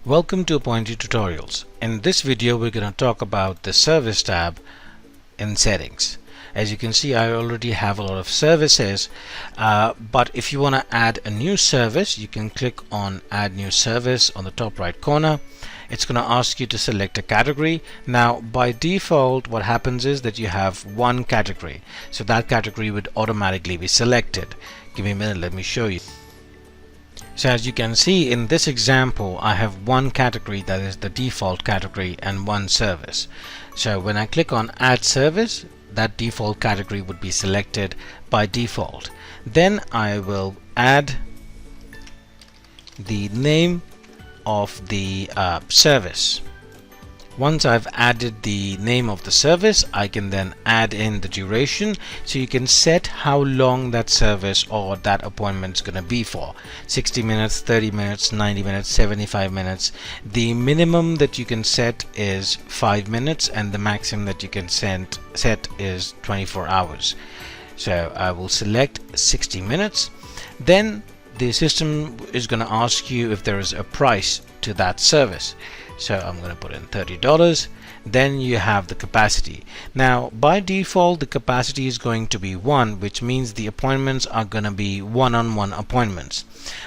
Welcome to Appointy Tutorials. In this video we're going to talk about the service tab in settings. As you can see, I already have a lot of services, but if you want to add a new service, you can click on add new service on the top right corner. It's going to ask you to select a category. Now by default what happens is that you have one category, so that category would automatically be selected. Give me a minute, let me show you. So as you can see in this example, I have one category that is the default category and one service. So when I click on add service, that default category would be selected by default. Then I will add the name of the service. Once I've added the name of the service, I can then add in the duration, so you can set how long that service or that appointment is going to be for. 60 minutes, 30 minutes, 90 minutes, 75 minutes. The minimum that you can set is 5 minutes and the maximum that you can set is 24 hours. So I will select 60 minutes. Then the system is going to ask you if there is a price to that service. So I'm going to put in $30. Then you have the capacity. Now by default the capacity is going to be 1, which means the appointments are going to be one-on-one appointments.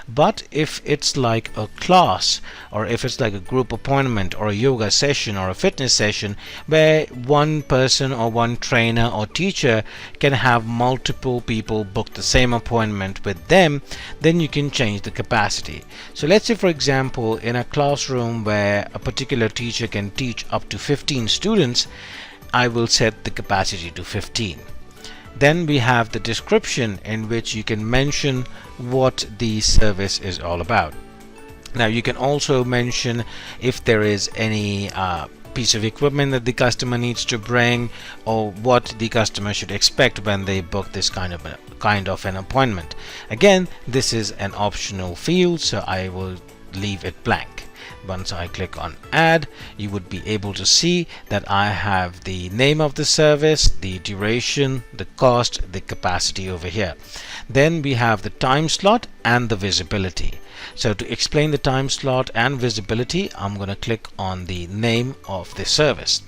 But if it's like a class, or if it's like a group appointment or a yoga session or a fitness session where one person or one trainer or teacher can have multiple people book the same appointment with them, then you can change the capacity. So let's say for example in a classroom where a particular teacher can teach up to 15 students, I will set the capacity to 15. Then we have the description, in which you can mention what the service is all about. Now you can also mention if there is any piece of equipment that the customer needs to bring, or what the customer should expect when they book this kind of an appointment. Again, this is an optional field, so I will leave it blank. Once I click on add, you would be able to see that I have the name of the service, the duration, the cost, the capacity over here. Then we have the time slot and the visibility. So to explain the time slot and visibility, I'm going to click on the name of the service.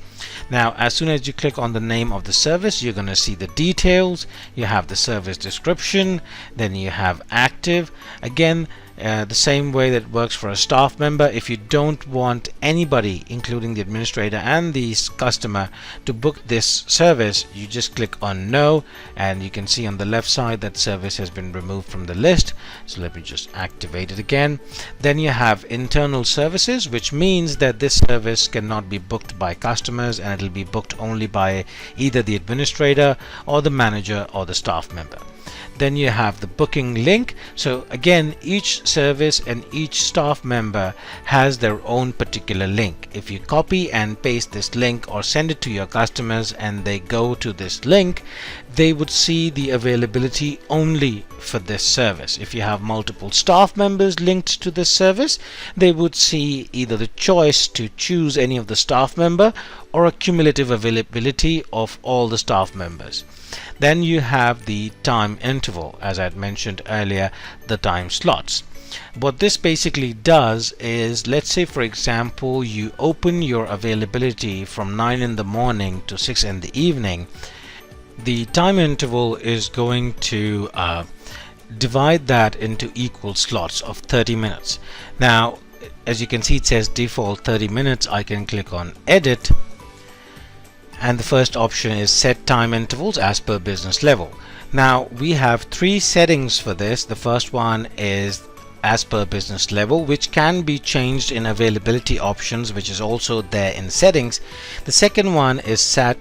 Now as soon as you click on the name of the service, you're going to see the details. You have the service description, then you have active. Again, the same way that works for a staff member. If you don't want anybody, including the administrator and the customer, to book this service, you just click on no, and you can see on the left side that service has been removed from the list. So let me just activate it again. Then you have internal services, which means that this service cannot be booked by customers, and it will be booked only by either the administrator or the manager or the staff member. Then you have the booking link. So again, each service and each staff member has their own particular link. If you copy and paste this link or send it to your customers and they go to this link, they would see the availability only for this service. If you have multiple staff members linked to this service, they would see either the choice to choose any of the staff member or a cumulative availability of all the staff members. Then you have the time interval, as I had mentioned earlier, the time slots. What this basically does is, let's say for example you open your availability from 9 in the morning to 6 in the evening. The time interval is going to divide that into equal slots of 30 minutes. Now as you can see, it says default 30 minutes. I can click on edit, and the first option is set time intervals as per business level. Now we have 3 settings for this. The first one is as per business level, which can be changed in availability options, which is also there in settings. The second one is set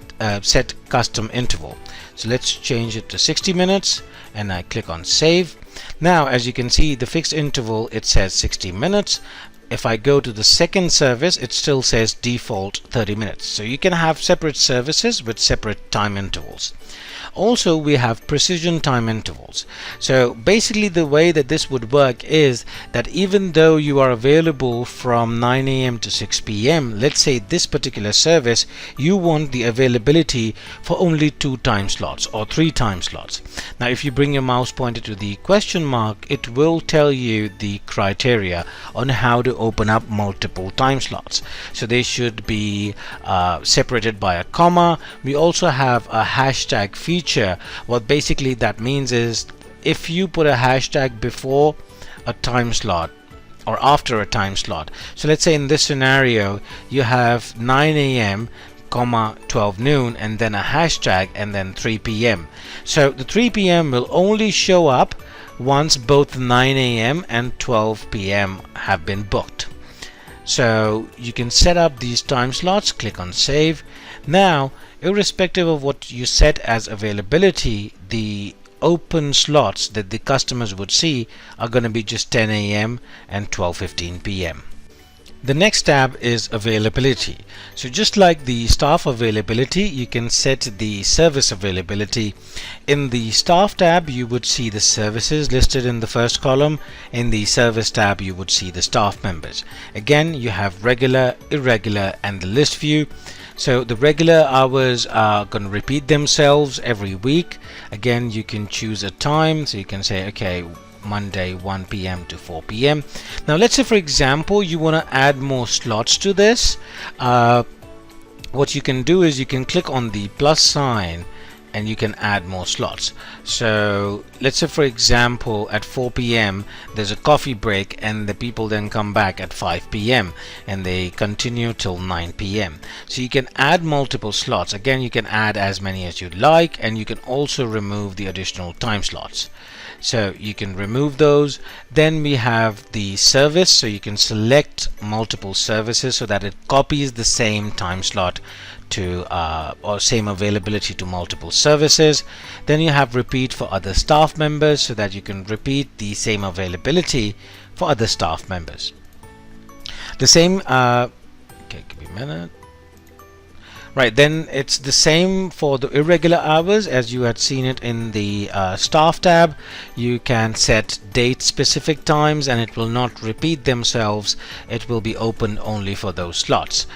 custom interval. So let's change it to 60 minutes, and I click on save. Now as you can see, the fixed interval, it says 60 minutes. If I go to the second service, it still says default 30 minutes. So you can have separate services with separate time intervals. Also we have precision time intervals. So basically the way that this would work is that even though you are available from 9 AM to 6 PM, let's say this particular service, you want the availability for only 2 time slots or 3 time slots. Now if you bring your mouse pointer to the question mark, it will tell you the criteria on how to open up multiple time slots. So they should be separated by a comma. We also have a hashtag feature. What basically that means is if you put a hashtag before a time slot or after a time slot, so let's say in this scenario you have 9 a.m. 12 noon and then a hashtag and then 3 p.m. So the 3 p.m. will only show up once both 9 a.m. and 12 p.m. have been booked. So you can set up these time slots, click on save. Now irrespective of what you set as availability, the open slots that the customers would see are going to be just 10 a.m. and 12:15 p.m. The next tab is availability. So just like the staff availability, you can set the service availability. In the staff tab you would see the services listed in the first column. In the service tab you would see the staff members. Again, you have regular, irregular and the list view. So the regular hours are going to repeat themselves every week. Again, you can choose a time, so you can say okay, Monday 1 p.m. to 4 p.m. Now let's say for example you want to add more slots to this. What you can do is you can click on the plus sign and you can add more slots. So let's say for example at 4 p.m. there's a coffee break and the people then come back at 5 p.m. and they continue till 9 p.m. So you can add multiple slots. Again, you can add as many as you'd like, and you can also remove the additional time slots. So you can remove those. Then we have the service, so you can select multiple services so that it copies the same time slot to or same availability to multiple services. Then you have repeat for other staff members, so that you can repeat the same availability for other staff members. The same okay, give me a minute. Right, then it's the same for the irregular hours as you had seen it in the staff tab. You can set date specific times and it will not repeat themselves. It will be open only for those slots.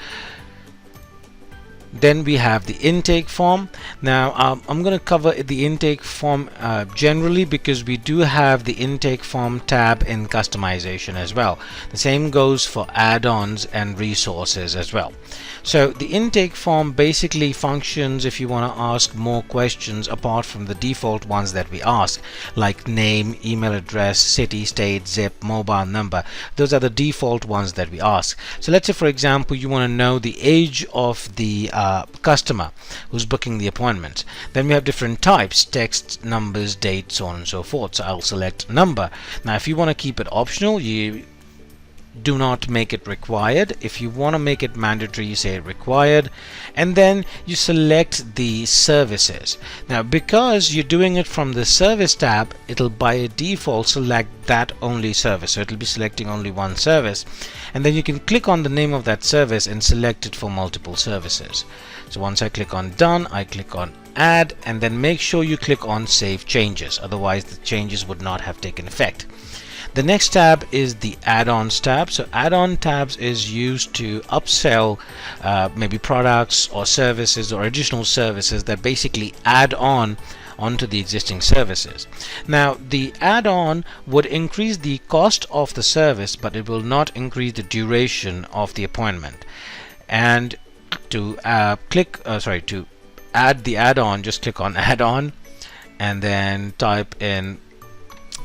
Then we have the intake form. Now I'm going to cover the intake form generally, because we do have the intake form tab in customization as well. The same goes for add-ons and resources as well. So the intake form basically functions if you want to ask more questions apart from the default ones that we ask, like name, email address, city, state, zip, mobile number. Those are the default ones that we ask. So let's say for example you want to know the age of the customer who's booking the appointment. Then we have different types: text, numbers, date, so on and so forth. So I'll select number. Now if you want to keep it optional, you do not make it required. If you want to make it mandatory, you say required, and then you select the services. Now because you're doing it from the service tab, it'll by default select that only service, so it'll be selecting only one service, and then you can click on the name of that service and select it for multiple services. So once I click on done, I click on add, and then make sure you click on save changes, otherwise the changes would not have taken effect. The next tab is the add-ons tab. So add-on tabs is used to upsell maybe products or services or additional services that basically add on onto the existing services. Now the add-on would increase the cost of the service, but it will not increase the duration of the appointment. And to to add the add-on, just click on add-on and then type in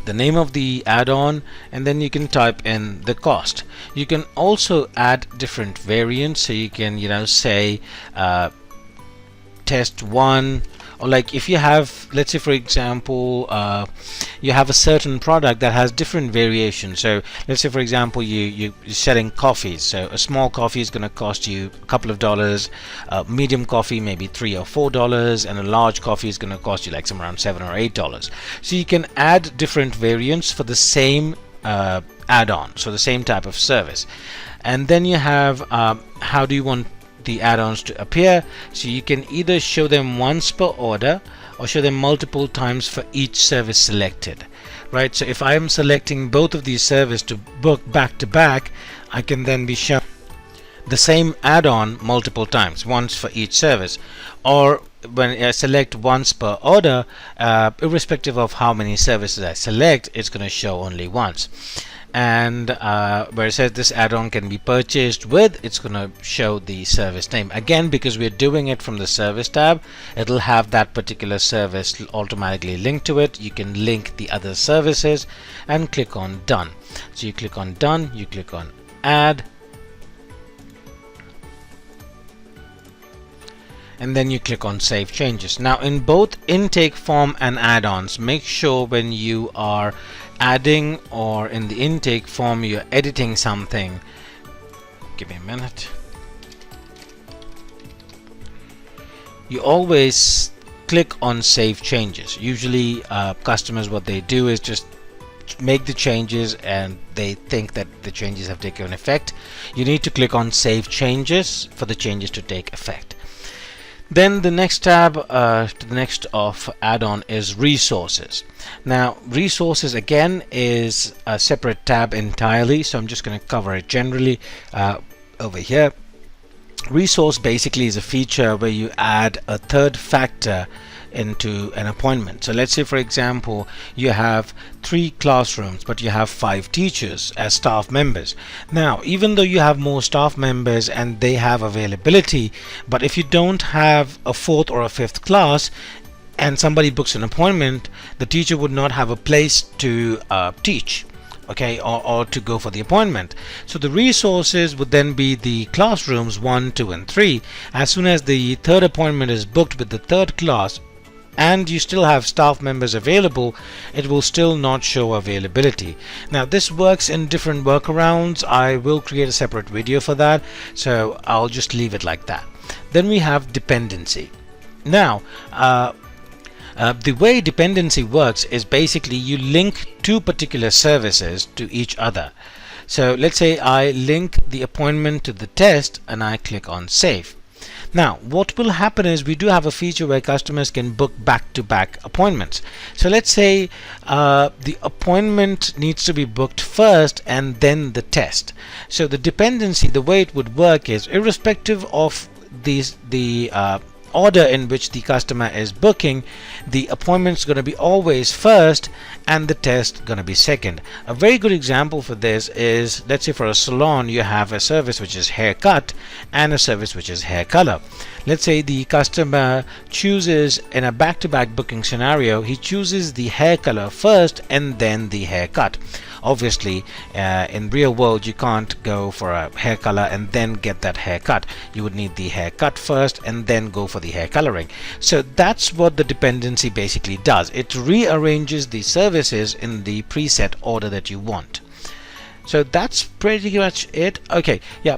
the name of the add-on, and then you can type in the cost. You can also add different variants, so you can say test 1, or like if you have, let's say for example you have a certain product that has different variations. So let's say for example you're selling coffees, so a small coffee is going to cost you a couple of dollars, medium coffee maybe $3 or $4, and a large coffee is going to cost you like somewhere around $7 or $8. So you can add different variants for the same add-on, so the same type of service. And then you have how do you want the add-ons to appear. So you can either show them once per order or show them multiple times for each service selected, right? So if I am selecting both of these services to book back to back, I can then be shown the same add-on multiple times, once for each service. Or when I select once per order, irrespective of how many services I select, it's going to show only once. And where it says this add-on can be purchased with, it's going to show the service name. Again, because we're doing it from the service tab, it'll have that particular service automatically linked to it. You can link the other services and click on done. So you click on done, you click on add, and then you click on save changes. Now in both intake form and add-ons, make sure when you are adding or in the intake form you're editing something, give me a minute, you always click on save changes. Usually customers, what they do is just make the changes and they think that the changes have taken effect. You need to click on save changes for the changes to take effect. Then the next tab to the next of add-on is resources. Now resources again is a separate tab entirely, so I'm just going to cover it generally over here. Resource basically is a feature where you add a third factor into an appointment. So let's say for example you have 3 classrooms but you have 5 teachers as staff members. Now even though you have more staff members and they have availability, but if you don't have a 4th or a 5th class and somebody books an appointment, the teacher would not have a place to teach, okay, or to go for the appointment. So the resources would then be the classrooms 1, 2 and 3. As soon as the 3rd appointment is booked with the 3rd class and you still have staff members available, it will still not show availability. Now this works in different workarounds. I will create a separate video for that, so I'll just leave it like that. Then we have dependency. Now the way dependency works is basically you link 2 particular services to each other. So let's say I link the appointment to the test and I click on save. Now what will happen is we do have a feature where customers can book back-to-back appointments. So let's say the appointment needs to be booked first and then the test. So the dependency, the way it would work is irrespective of the order in which the customer is booking, the appointment's going to be always first and the test going to be second. A very good example for this is, let's say for a salon you have a service which is haircut and a service which is hair color. Let's say the customer chooses in a back-to-back booking scenario, he chooses the hair color first and then the haircut. Obviously in real world you can't go for a hair color and then get that haircut. You would need the haircut first and then go for the hair coloring. So that's what the dependency basically does. It rearranges the services in the preset order that you want. So that's pretty much it. Okay, yeah,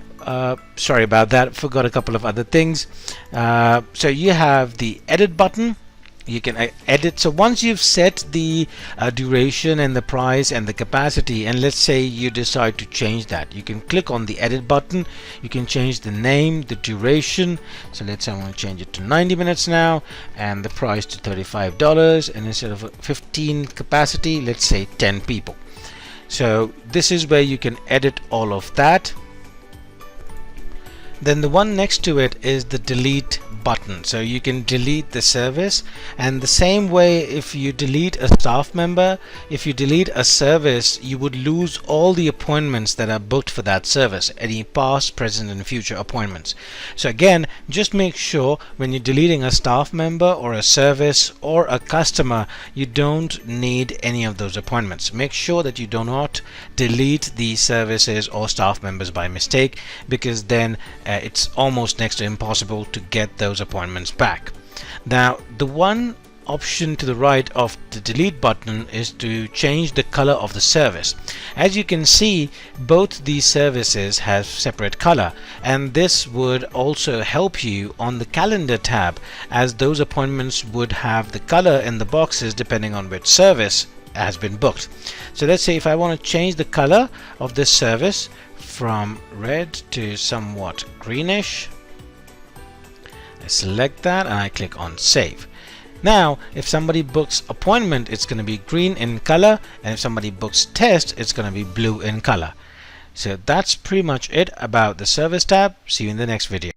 sorry about that, forgot a couple of other things. So you have the edit button. You can edit. So once you've set the duration and the price and the capacity, and let's say you decide to change that, you can click on the edit button. You can change the name, the duration. So let's say I want to change it to 90 minutes now, and the price to $35, and instead of 15 capacity, let's say 10 people. So this is where you can edit all of that. Then the one next to it is the delete button. So you can delete the service, and the same way if you delete a staff member, if you delete a service, you would lose all the appointments that are booked for that service, any past, present and future appointments. So again, just make sure when you're deleting a staff member or a service or a customer, you don't need any of those appointments. Make sure that you do not delete the services or staff members by mistake, because then it's almost next to impossible to get those appointments back. Now the one option to the right of the delete button is to change the color of the service. As you can see, both these services have separate color, and this would also help you on the calendar tab, as those appointments would have the color in the boxes depending on which service has been booked. So let's say if I want to change the color of this service from red to somewhat greenish, I select that and I click on save. Now if somebody books appointment, it's going to be green in color, and if somebody books test, it's going to be blue in color. So that's pretty much it about the service tab. See you in the next video.